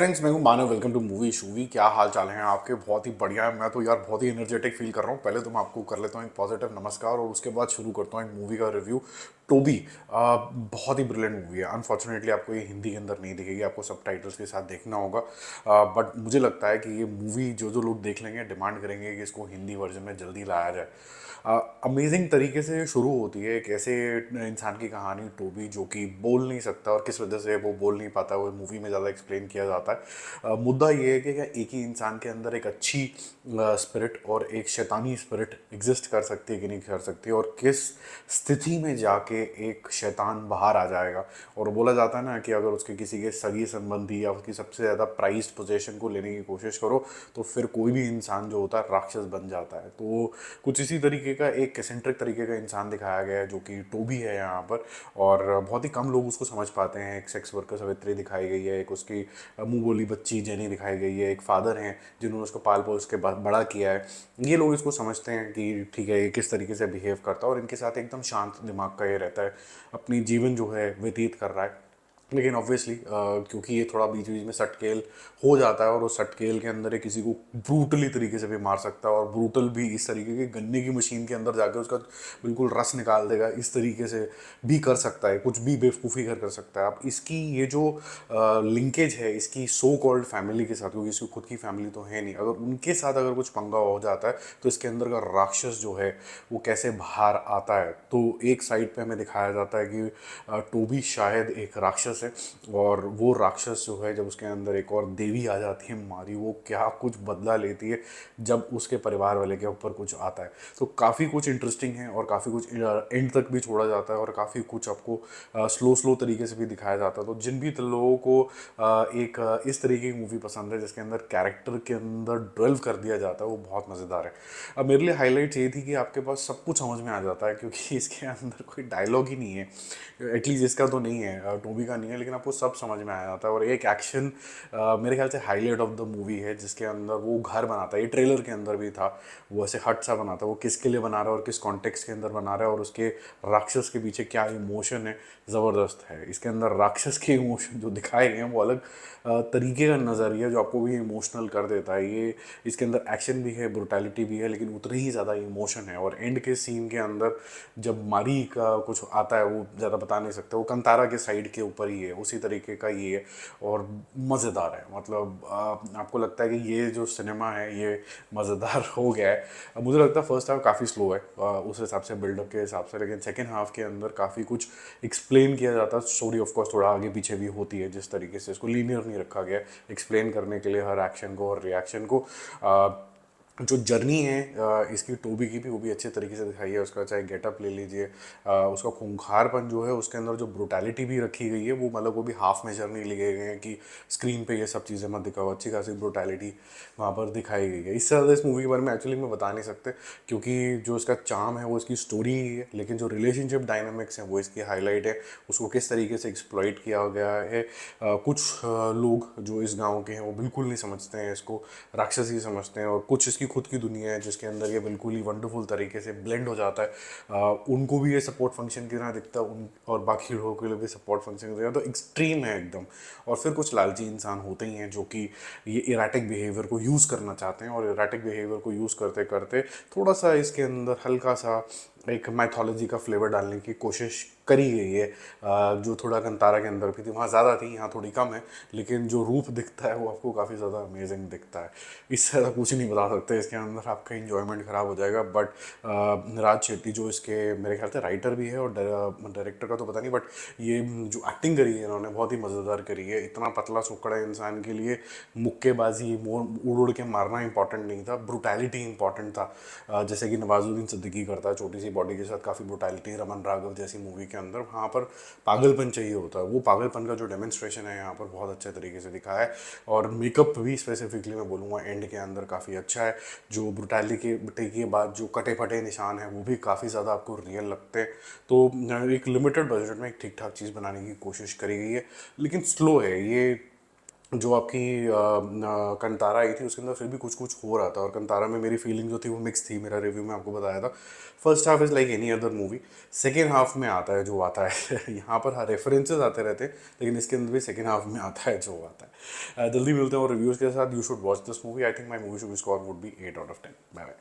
Friends, मैं हूं Manav. Welcome to movie shoovy. क्या हाल चाल हैं आपके? बहुत ही बढ़िया है। मैं तो यार बहुत ही एनर्जेटिक फील कर रहा हूं। पहले तो मैं आपको कर लेता हूं एक पॉजिटिव नमस्कार और उसके बाद शुरू करता हूं एक मूवी का रिव्यू। टोबी बहुत ही ब्रिलियंट मूवी है। अनफॉर्चुनेटली आपको ये हिंदी के अंदर नहीं दिखेगी, आपको सबटाइटल्स के साथ देखना होगा। बट मुझे लगता है कि ये मूवी जो जो लोग देख लेंगे डिमांड करेंगे कि इसको हिंदी वर्जन में जल्दी लाया जाए। अमेजिंग तरीके से शुरू होती है एक ऐसे इंसान की कहानी, टोबी, जो कि बोल नहीं सकता और किस वजह से वो बोल नहीं पाता वो मूवी में ज़्यादा एक्सप्लेन किया जाता है। मुद्दा ये है कि क्या एक ही इंसान के अंदर एक अच्छी स्पिरिट और एक शैतानी स्पिरिट एग्जिस्ट कर सकती है कि नहीं कर सकती, और किस स्थिति में जाके एक शैतान बाहर आ जाएगा। और बोला जाता है ना कि अगर उसके किसी के सगी संबंधी या उसकी सबसे ज़्यादा प्राइज्ड पोजीशन को लेने की कोशिश करो तो फिर कोई भी इंसान जो होता है राक्षस बन जाता है। तो कुछ इसी तरीके का एक एसेंट्रिक तरीके का इंसान दिखाया गया है जो कि टोबी है यहाँ पर। और बहुत ही कम लोग उसको समझ पाते हैं। एक सेक्स वर्कर सवित्री दिखाई गई है, एक उसकी मुंह बोली बच्ची जेनी दिखाई गई है, एक फादर हैं जिन्होंने उसको पाल पोस के बड़ा किया है। ये लोग इसको समझते हैं कि ठीक है ये किस तरीके से बिहेव करता है और इनके साथ एकदम शांत दिमाग का ये रहता है, अपनी जीवन जो है व्यतीत कर रहा है। लेकिन ऑब्वियसली क्योंकि ये थोड़ा बीच बीच में सटकेल हो जाता है और उस सटकेल के अंदर ये किसी को ब्रूटली तरीके से भी मार सकता है, और ब्रूटल भी इस तरीके के गन्ने की मशीन के अंदर जाकर उसका बिल्कुल रस निकाल देगा, इस तरीके से भी कर सकता है, कुछ भी बेवकूफ़ी कर सकता है। अब इसकी ये जो लिंकेज है इसकी सो कॉल्ड फैमिली के साथ, क्योंकि इसकी खुद की फैमिली तो है नहीं, अगर उनके साथ अगर कुछ पंगा हो जाता है तो इसके अंदर का राक्षस जो है वो कैसे बाहर आता है। तो एक साइड पे हमें दिखाया जाता है कि टोबी शायद एक राक्षस है, और वो राक्षस जो है जब उसके अंदर एक और देवी आ जाती है मारी, वो क्या कुछ बदला लेती है जब उसके परिवार वाले के ऊपर कुछ आता है। तो काफ़ी कुछ इंटरेस्टिंग है और काफ़ी कुछ एंड तक भी छोड़ा जाता है और काफ़ी कुछ आपको स्लो स्लो तरीके से भी दिखाया जाता है। तो जिन भी लोगों को एक इस तरीके की मूवी पसंद है जिसके अंदर कैरेक्टर के अंदर ड्वेल्व कर दिया जाता है, वो बहुत मज़ेदार है। अब मेरे लिए हाईलाइट ये थी कि आपके पास सब कुछ समझ में आ जाता है, क्योंकि इसके अंदर कोई डायलॉग ही नहीं है। एटलीस्ट इसका तो नहीं है, टोबी का नहीं है, लेकिन आपको सब समझ में आ जाता है। और एक एक्शन मेरे ख्याल से हाईलाइट ऑफ द मूवी है जिसके अंदर वो घर बनाता है। ये ट्रेलर के अंदर भी था, वो ऐसे हट सा बनाता है। वो किसके लिए बना रहा है और किस कॉन्टेक्स्ट के अंदर बना रहा है और उसके राक्षस के पीछे क्या इमोशन है, ज़बरदस्त है। इसके अंदर राक्षस के इमोशन जो दिखाए गए हैं वो अलग तरीके का नज़रिया जो आपको भी इमोशनल कर देता है। ये इसके अंदर एक्शन भी है, ब्रुटैलिटी भी है, लेकिन उतनी ही ज़्यादा इमोशन है। और एंड के सीन के अंदर जब मारी का कुछ आता है, वो ज़्यादा बता नहीं सकते, वो कंतारा के साइड के ऊपर ही है, उसी तरीके का ये है। और मज़ेदार है, मतलब आपको लगता है कि ये जो सिनेमा है ये मज़ेदार हो गया है। मुझे लगता है फर्स्ट हाफ काफ़ी स्लो है उस हिसाब से, बिल्डअप के हिसाब से, लेकिन सेकेंड हाफ के अंदर काफ़ी कुछ एक्सप्लेन किया जाता है। स्टोरी ऑफ कोर्स थोड़ा आगे पीछे भी होती है, जिस तरीके से इसको लीनियर नहीं रखा गया एक्सप्लेन करने के लिए हर एक्शन को और रिएक्शन को। जो जर्नी है इसकी टोबी की भी, वो भी अच्छे तरीके से दिखाई है। उसका चाहे गेटअप ले लीजिए, उसका खूंखारपन जो है, उसके अंदर जो ब्रुटैलिटी भी रखी गई है, वो मतलब वो भी हाफ मेजर नहीं लिए गए हैं कि स्क्रीन पे ये सब चीज़ें मत दिखाओ। अच्छी खासी ब्रुटैलिटी वहाँ पर दिखाई गई है। इससे ज़्यादा इस मूवी के बारे में एक्चुअली में बता नहीं सकते, क्योंकि जो इसका चार्म है वो इसकी स्टोरी ही है, लेकिन जो रिलेशनशिप डायनामिक्स हैं वो इसकी हाईलाइट है। उसको किस तरीके से एक्सप्लॉइट किया गया है। कुछ लोग जो इस गाँव के हैं वो बिल्कुल नहीं समझते हैं इसको, राक्षसी समझते हैं, और कुछ इसकी खुद की दुनिया है जिसके अंदर ये बिल्कुल ही वंडरफुल तरीके से ब्लेंड हो जाता है। उनको भी ये सपोर्ट फंक्शन की तरह दिखता है, उन और बाकी लोगों के लिए भी सपोर्ट फंक्शन की तरह। तो एक्सट्रीम है एकदम। और फिर कुछ लालची इंसान होते ही हैं जो कि ये इराटिक बिहेवियर को यूज़ करना चाहते हैं, और इराटिक बिहेवियर को यूज़ करते करते थोड़ा सा इसके अंदर हल्का सा एक मैथोलॉजी का फ्लेवर डालने की कोशिश करी गई है, जो थोड़ा कंतारा के अंदर भी थी, वहाँ ज़्यादा थी, यहाँ थोड़ी कम है। लेकिन जो रूप दिखता है वो आपको काफ़ी ज़्यादा अमेजिंग दिखता है। इससे ज़्यादा कुछ नहीं बता सकते। इसके अंदर आपका इंजॉयमेंट ख़राब हो जाएगा। बट राज शेट्टी जो इसके मेरे ख्याल से राइटर भी है और डायरेक्टर का तो पता नहीं, बट ये जो एक्टिंग करी है इन्होंने बहुत ही मज़ेदार करी है। इतना पतला सुकड़ा इंसान के लिए मुक्केबाजी, मोड़ उड़ उड़ के मारना इंपॉर्टेंट नहीं था, ब्रुटैलिटी इंपॉर्टेंट था। जैसे कि नवाजुद्दीन सिद्दीकी करता है, छोटी सी बॉडी के साथ काफ़ी ब्रुटैलिटी, रमन राघव जैसी मूवी के अंदर वहाँ पर पागलपन चाहिए होता है। वो पागलपन का जो डेमोन्स्ट्रेशन है यहाँ पर बहुत अच्छे तरीके से दिखाया है। और मेकअप भी स्पेसिफिकली मैं बोलूँगा एंड के अंदर काफ़ी अच्छा है। जो ब्रुटैलिटी के बाद जो कटे फटे निशान हैं वो भी काफ़ी ज़्यादा आपको रियल लगते हैं। तो एक लिमिटेड बजट में एक ठीक ठाक चीज़ बनाने की कोशिश करी गई है, लेकिन स्लो है ये। जो आपकी कंतारा आई थी उसके अंदर फिर भी कुछ कुछ हो रहा था, और कंतारा में मेरी फीलिंग जो थी वो मिक्स थी। मेरा रिव्यू में आपको बताया था, first half is like any other movie, second half में आता है जो आता है यहाँ पर हाँ रेफरेंसेस आते रहते हैं, लेकिन इसके अंदर भी सेकेंड हाफ में आता है जो आता है। जल्दी मिलते हैं और रिव्यूज़ के साथ। You should watch this movie. I think my movie should score would be 8 out of 10। Bye bye.